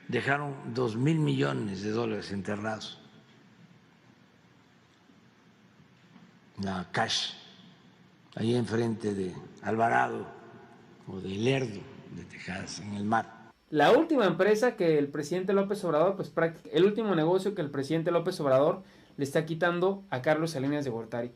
dejaron 2.000 millones de dólares enterrados, la Cash, ahí enfrente de Alvarado o de Lerdo de Texas, en el mar. La última empresa que el presidente López Obrador, pues el último negocio que el presidente López Obrador le está quitando a Carlos Salinas de Gortari.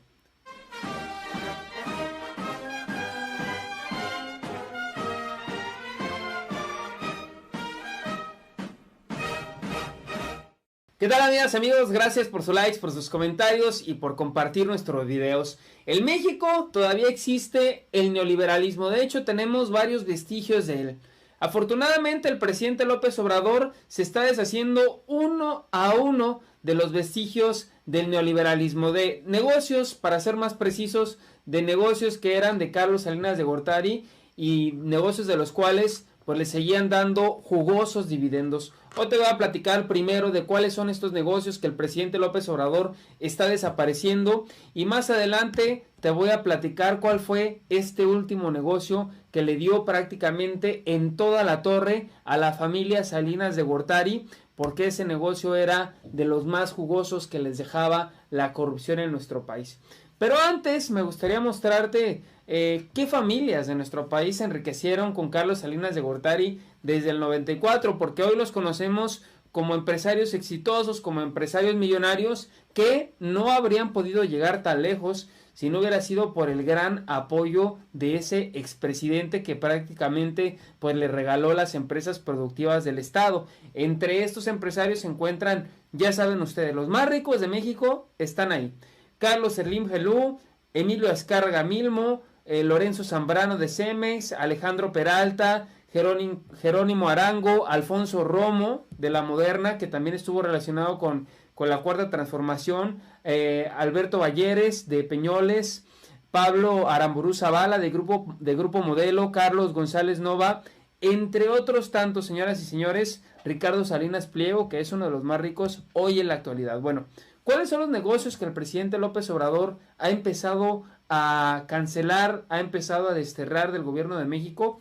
¿Qué tal, amigas, amigos? Gracias por sus likes, por sus comentarios y por compartir nuestros videos. En México todavía existe el neoliberalismo. De hecho, tenemos varios vestigios de él. Afortunadamente, el presidente López Obrador se está deshaciendo uno a uno de los vestigios del neoliberalismo, de negocios, para ser más precisos, de negocios que eran de Carlos Salinas de Gortari y negocios de los cuales pues le seguían dando jugosos dividendos. Hoy te voy a platicar primero de cuáles son estos negocios que el presidente López Obrador está desapareciendo, y más adelante te voy a platicar cuál fue este último negocio que le dio prácticamente en toda la torre a la familia Salinas de Gortari, porque ese negocio era de los más jugosos que les dejaba la corrupción en nuestro país. Pero antes me gustaría mostrarte qué familias de nuestro país se enriquecieron con Carlos Salinas de Gortari desde el 94, porque hoy los conocemos como empresarios exitosos, como empresarios millonarios que no habrían podido llegar tan lejos si no hubiera sido por el gran apoyo de ese expresidente que prácticamente pues le regaló las empresas productivas del estado. Entre estos empresarios se encuentran, ya saben ustedes, los más ricos de México están ahí: Carlos Slim Helú, Emilio Azcárraga Milmo, Lorenzo Zambrano de Cemex, Alejandro Peralta, Jerónimo Arango, Alfonso Romo de La Moderna, que también estuvo relacionado con la Cuarta Transformación, Alberto Balleres de Peñoles, Pablo Aramburú Zavala de Grupo Modelo, Carlos González Nova, entre otros tantos, señoras y señores, Ricardo Salinas Pliego, que es uno de los más ricos hoy en la actualidad. Bueno, ¿cuáles son los negocios que el presidente López Obrador ha empezado a cancelar, ha empezado a desterrar del gobierno de México?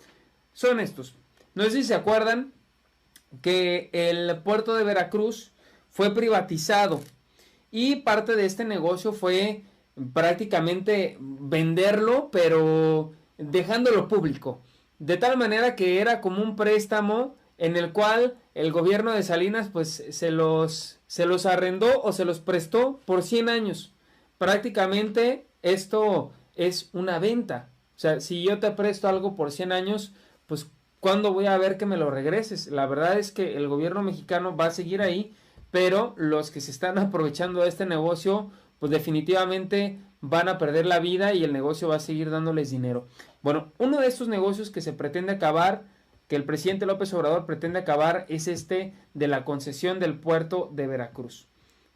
Son estos. No sé si se acuerdan que el puerto de Veracruz fue privatizado y parte de este negocio fue prácticamente venderlo, pero dejándolo público, de tal manera que era como un préstamo en el cual el gobierno de Salinas pues se los arrendó o se los prestó por 100 años. Prácticamente esto es una venta. O sea, si yo te presto algo por 100 años, pues ¿cuándo voy a ver que me lo regreses? La verdad es que el gobierno mexicano va a seguir ahí, pero los que se están aprovechando de este negocio, pues definitivamente van a perder la vida y el negocio va a seguir dándoles dinero. Bueno, uno de estos negocios que se pretende acabar, que el presidente López Obrador pretende acabar, es este de la concesión del puerto de Veracruz.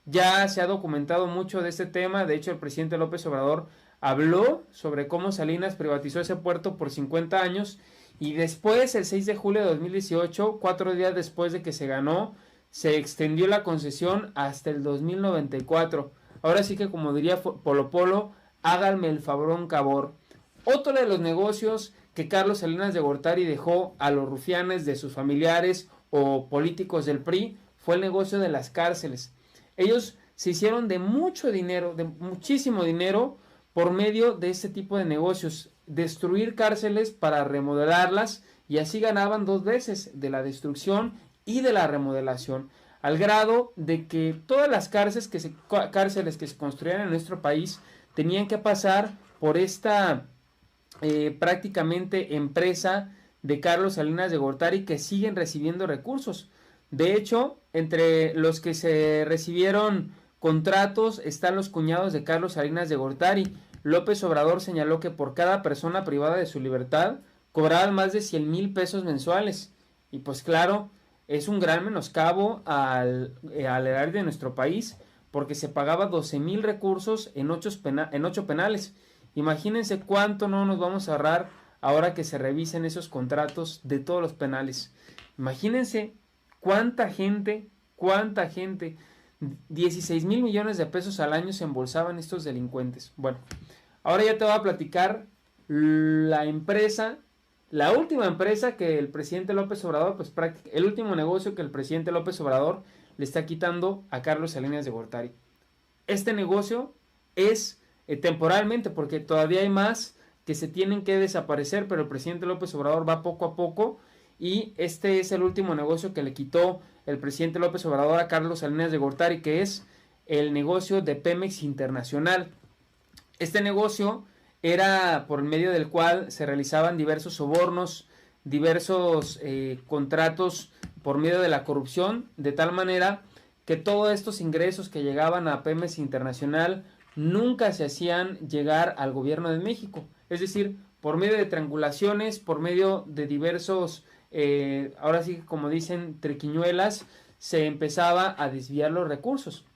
Ya se ha documentado mucho de este tema. De hecho, el presidente López Obrador habló sobre cómo Salinas privatizó ese puerto por 50 años y después, el 6 de julio de 2018, 4 días después de que se ganó, se extendió la concesión hasta el 2094. Ahora sí que, como diría Polo Polo, háganme el fabrón cabor. Otro de los negocios que Carlos Salinas de Gortari dejó a los rufianes de sus familiares o políticos del PRI fue el negocio de las cárceles. Ellos se hicieron de mucho dinero, de muchísimo dinero, por medio de este tipo de negocios: destruir cárceles para remodelarlas, y así ganaban dos veces, de la destrucción y de la remodelación, al grado de que todas las cárceles que se construían en nuestro país tenían que pasar por esta prácticamente empresa de Carlos Salinas de Gortari, que siguen recibiendo recursos. De hecho, entre los que se recibieron contratos están los cuñados de Carlos Salinas de Gortari. López Obrador señaló que por cada persona privada de su libertad cobraban más de 100,000 pesos mensuales. Y pues claro, es un gran menoscabo al erario de nuestro país, porque se pagaba 12,000 recursos en 8 penales. Imagínense cuánto no nos vamos a ahorrar ahora que se revisen esos contratos de todos los penales. Imagínense cuánta gente, 16,000 millones de pesos al año se embolsaban estos delincuentes. Bueno, ahora ya te voy a platicar la empresa La última empresa que el presidente López Obrador, pues el último negocio que el presidente López Obrador le está quitando a Carlos Salinas de Gortari. Este negocio es temporalmente, porque todavía hay más que se tienen que desaparecer, pero el presidente López Obrador va poco a poco y este es el último negocio que le quitó el presidente López Obrador a Carlos Salinas de Gortari, que es el negocio de Pemex Internacional. Este negocio era por medio del cual se realizaban diversos sobornos, diversos contratos por medio de la corrupción, de tal manera que todos estos ingresos que llegaban a Pemex Internacional nunca se hacían llegar al gobierno de México. Es decir, por medio de triangulaciones, por medio de diversos, ahora sí como dicen, triquiñuelas, se empezaba a desviar los recursos.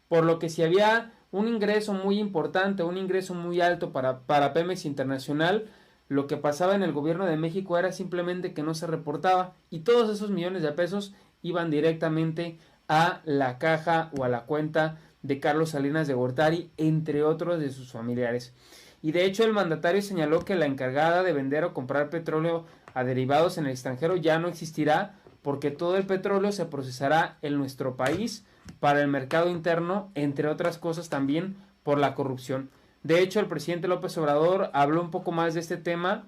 Por lo que si había un ingreso muy importante, un ingreso muy alto para Pemex Internacional, lo que pasaba en el gobierno de México era simplemente que no se reportaba y todos esos millones de pesos iban directamente a la caja o a la cuenta de Carlos Salinas de Gortari, entre otros de sus familiares. Y de hecho el mandatario señaló que la encargada de vender o comprar petróleo a derivados en el extranjero ya no existirá porque todo el petróleo se procesará en nuestro país para el mercado interno, entre otras cosas también por la corrupción. De hecho, el presidente López Obrador habló un poco más de este tema.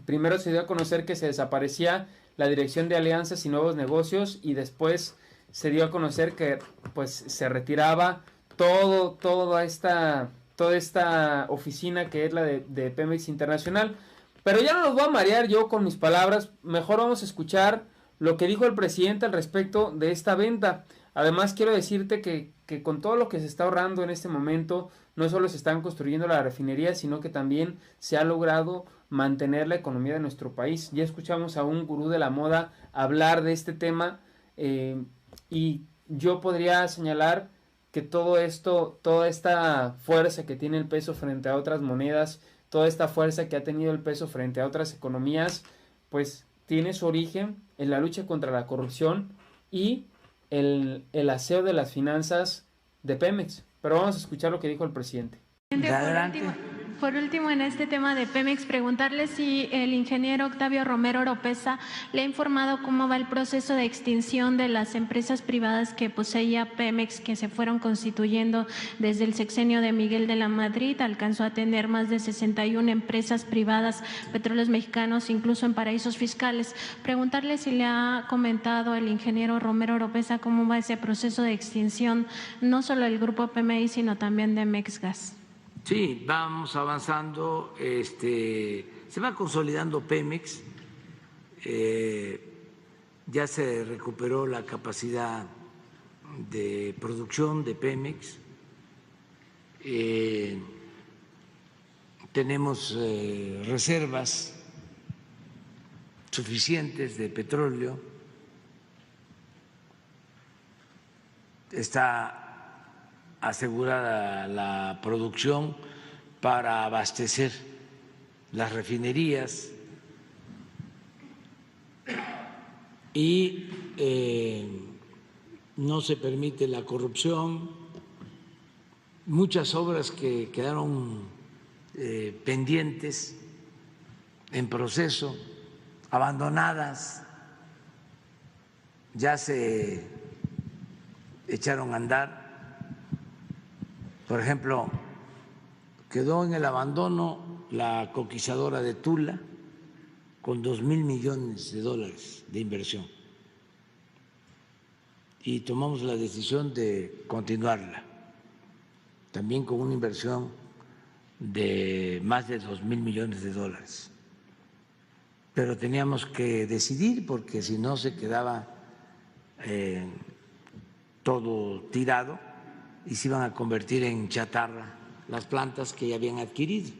Primero se dio a conocer que se desaparecía la Dirección de Alianzas y Nuevos Negocios y después se dio a conocer que pues se retiraba toda esta oficina que es la de Pemex Internacional. Pero ya no los voy a marear yo con mis palabras, mejor vamos a escuchar lo que dijo el presidente al respecto de esta venta. Además quiero decirte que con todo lo que se está ahorrando en este momento, no solo se están construyendo la refinería, sino que también se ha logrado mantener la economía de nuestro país. Ya escuchamos a un gurú de la moda hablar de este tema y yo podría señalar que todo esto, toda esta fuerza que tiene el peso frente a otras monedas, toda esta fuerza que ha tenido el peso frente a otras economías, pues tiene su origen en la lucha contra la corrupción y el aseo de las finanzas de Pemex. Pero vamos a escuchar lo que dijo el presidente. Por último, en este tema de Pemex, preguntarle si el ingeniero Octavio Romero Oropesa le ha informado cómo va el proceso de extinción de las empresas privadas que poseía Pemex, que se fueron constituyendo desde el sexenio de Miguel de la Madrid. Alcanzó a tener más de 61 empresas privadas, petróleos mexicanos, incluso en paraísos fiscales. Preguntarle si le ha comentado el ingeniero Romero Oropesa cómo va ese proceso de extinción, no solo del grupo PMI, sino también de Mexgas. Sí, vamos avanzando, se va consolidando Pemex, ya se recuperó la capacidad de producción de Pemex, tenemos reservas suficientes de petróleo, está asegurada la producción para abastecer las refinerías y no se permite la corrupción. Muchas obras que quedaron pendientes, en proceso, abandonadas, ya se echaron a andar. Por ejemplo, quedó en el abandono la coquizadora de Tula con $2,000 millones de inversión y tomamos la decisión de continuarla, también con una inversión de más de $2,000 millones. Pero teníamos que decidir porque si no se quedaba todo tirado y se iban a convertir en chatarra las plantas que ya habían adquirido,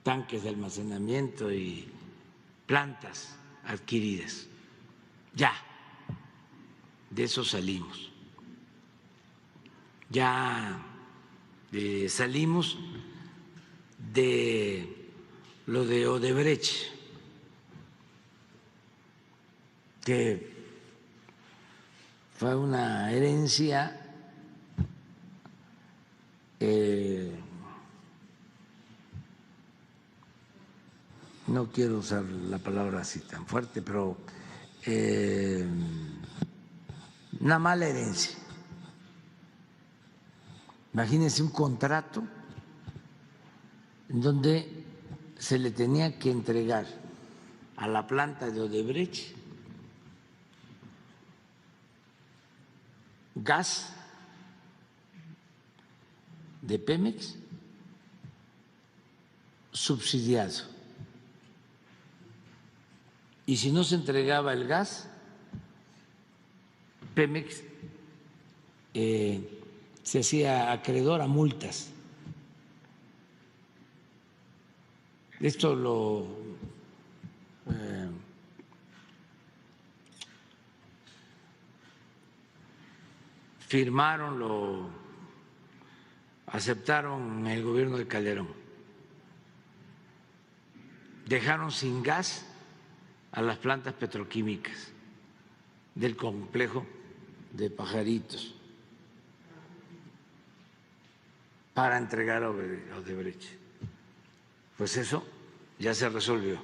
tanques de almacenamiento y plantas adquiridas. Ya, de eso salimos. Ya salimos de lo de Odebrecht, que fue una herencia no quiero usar la palabra así tan fuerte, pero una mala herencia. Imagínense un contrato en donde se le tenía que entregar a la planta de Odebrecht gas de Pemex subsidiado. Y si no se entregaba el gas, Pemex se hacía acreedor a multas. Esto lo firmaron, lo aceptaron en el gobierno de Calderón. Dejaron sin gas a las plantas petroquímicas del complejo de Pajaritos para entregar a Odebrecht. Pues eso ya se resolvió.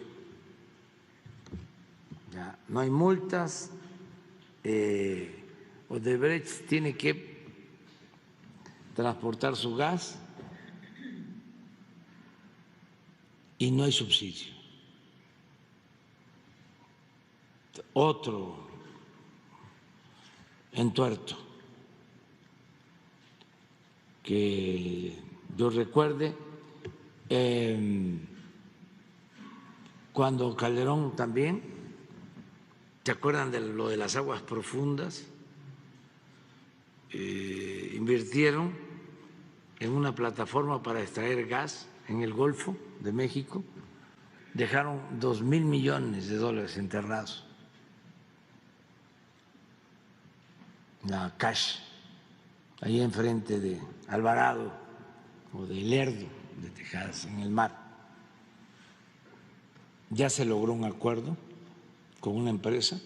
Ya no hay multas. Odebrecht tiene que transportar su gas y no hay subsidio. Otro entuerto que yo recuerde, cuando Calderón también, ¿se acuerdan de lo de las aguas profundas? Invirtieron en una plataforma para extraer gas en el Golfo de México, dejaron $2,000 millones enterrados. La Cash, ahí enfrente de Alvarado o de Lerdo de Tejadas, en el mar. Ya se logró un acuerdo con una empresa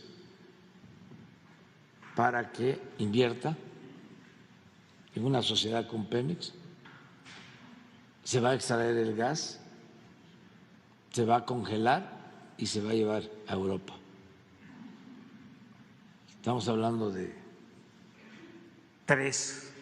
para que invierta en una sociedad con Pemex. Se va a extraer el gas, se va a congelar y se va a llevar a Europa. Estamos hablando de 3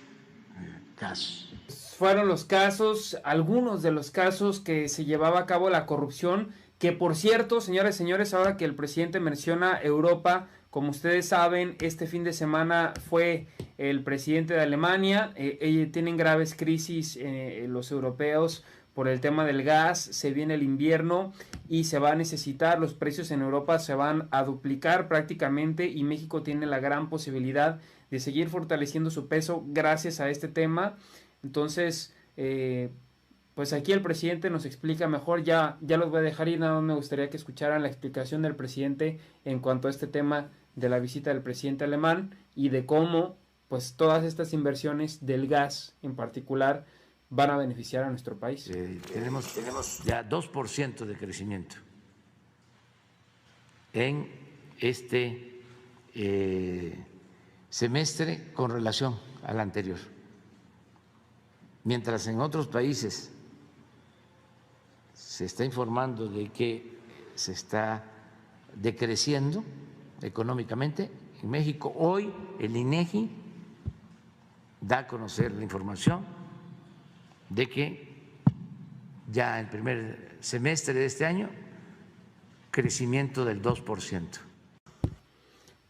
casos. Fueron los casos, algunos de los casos que se llevaba a cabo la corrupción, que por cierto, señoras y señores, ahora que el presidente menciona Europa, como ustedes saben, este fin de semana fue el presidente de Alemania. Tienen graves crisis los europeos por el tema del gas, se viene el invierno y se va a necesitar, los precios en Europa se van a duplicar prácticamente y México tiene la gran posibilidad de seguir fortaleciendo su peso gracias a este tema. Entonces, pues aquí el presidente nos explica mejor, ya los voy a dejar ir, nada más me gustaría que escucharan la explicación del presidente en cuanto a este tema de la visita del presidente alemán y de cómo pues todas estas inversiones del gas en particular van a beneficiar a nuestro país. Tenemos ya 2% de crecimiento en este semestre con relación al anterior. Mientras en otros países se está informando de que se está decreciendo económicamente, en México hoy el INEGI da a conocer la información de que ya el primer semestre de este año, crecimiento del 2%.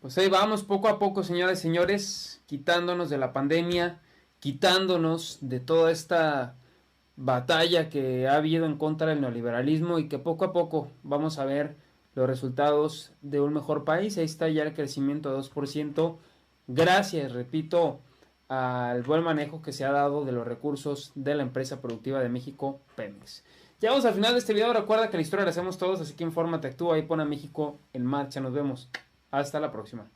Pues ahí vamos poco a poco, señoras y señores, quitándonos de la pandemia, quitándonos de toda esta batalla que ha habido en contra del neoliberalismo y que poco a poco vamos a ver los resultados de un mejor país. Ahí está ya el crecimiento de 2%, gracias, repito, al buen manejo que se ha dado de los recursos de la empresa productiva de México, Pemex. Llegamos al final de este video, recuerda que la historia la hacemos todos, así que infórmate, actúa y pon a México en marcha. Nos vemos, hasta la próxima.